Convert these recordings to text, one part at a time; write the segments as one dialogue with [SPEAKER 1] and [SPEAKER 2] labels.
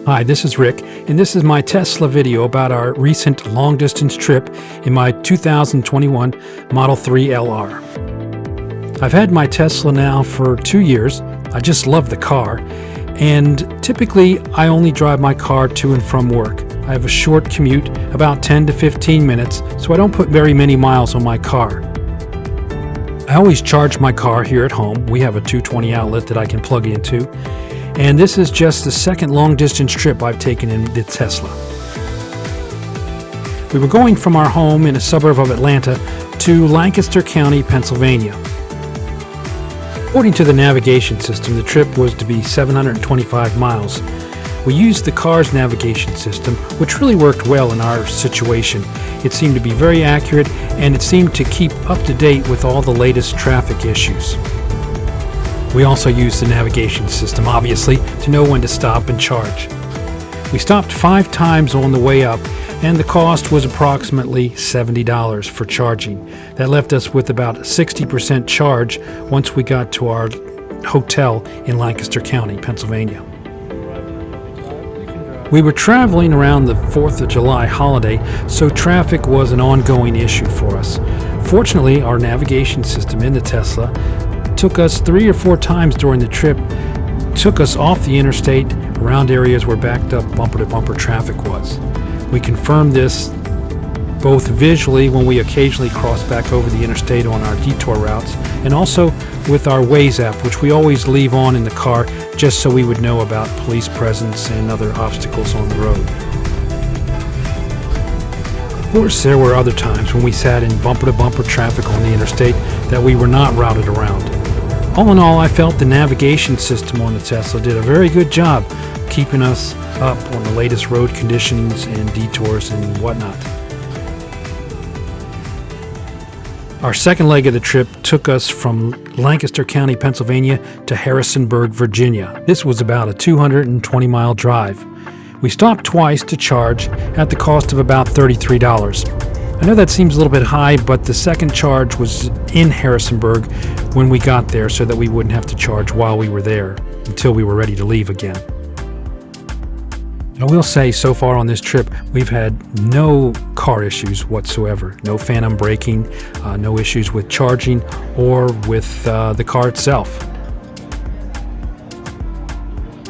[SPEAKER 1] Hi, this is Rick, and this is my Tesla video about our recent long-distance trip in my 2021 Model 3 LR. I've had my Tesla now for 2 years. I just love the car, and typically I only drive my car to and from work. I have a short commute, about 10 to 15 minutes, so I don't put very many miles on my car. I always charge my car here at home. We have a 220 outlet that I can plug into. And this is just the second long-distance trip I've taken in the Tesla. We were going from our home in a suburb of Atlanta to Lancaster County, Pennsylvania. According to the navigation system, the trip was to be 725 miles. We used the car's navigation system, which really worked well in our situation. It seemed to be very accurate, and it seemed to keep up to date with all the latest traffic issues. We also used the navigation system, obviously, to know when to stop and charge. We stopped 5 times on the way up, and the cost was approximately $70 for charging. That left us with about 60% charge once we got to our hotel in Lancaster County, Pennsylvania. We were traveling around the 4th of July holiday, so traffic was an ongoing issue for us. Fortunately, our navigation system in the Tesla took us 3 or 4 times during the trip, took us off the interstate around areas where backed up bumper-to-bumper traffic was. We confirmed this both visually when we occasionally crossed back over the interstate on our detour routes, and also with our Waze app, which we always leave on in the car just so we would know about police presence and other obstacles on the road. Of course, there were other times when we sat in bumper-to-bumper traffic on the interstate that we were not routed around. All in all, I felt the navigation system on the Tesla did a very good job keeping us up on the latest road conditions and detours and whatnot. Our second leg of the trip took us from Lancaster County, Pennsylvania to Harrisonburg, Virginia. This was about a 220-mile drive. We stopped twice to charge at the cost of about $33. I know that seems a little bit high, but the second charge was in Harrisonburg when we got there so that we wouldn't have to charge while we were there until we were ready to leave again. I will say, so far on this trip, we've had no car issues whatsoever. No phantom braking, no issues with charging or with the car itself.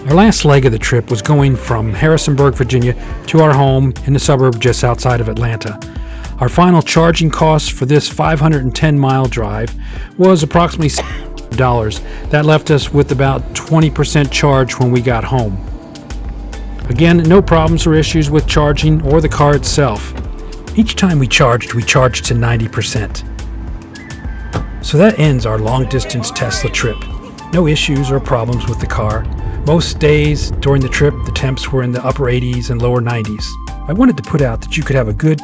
[SPEAKER 1] Our last leg of the trip was going from Harrisonburg, Virginia to our home in the suburb just outside of Atlanta. Our final charging cost for this 510-mile drive was approximately $60. That left us with about 20% charge when we got home. Again, no problems or issues with charging or the car itself. Each time we charged to 90%. So that ends our long-distance Tesla trip. No issues or problems with the car. Most days during the trip, the temps were in the upper 80s and lower 90s. I wanted to put out that you could have a great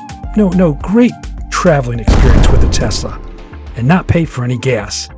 [SPEAKER 1] traveling experience with a Tesla and not pay for any gas.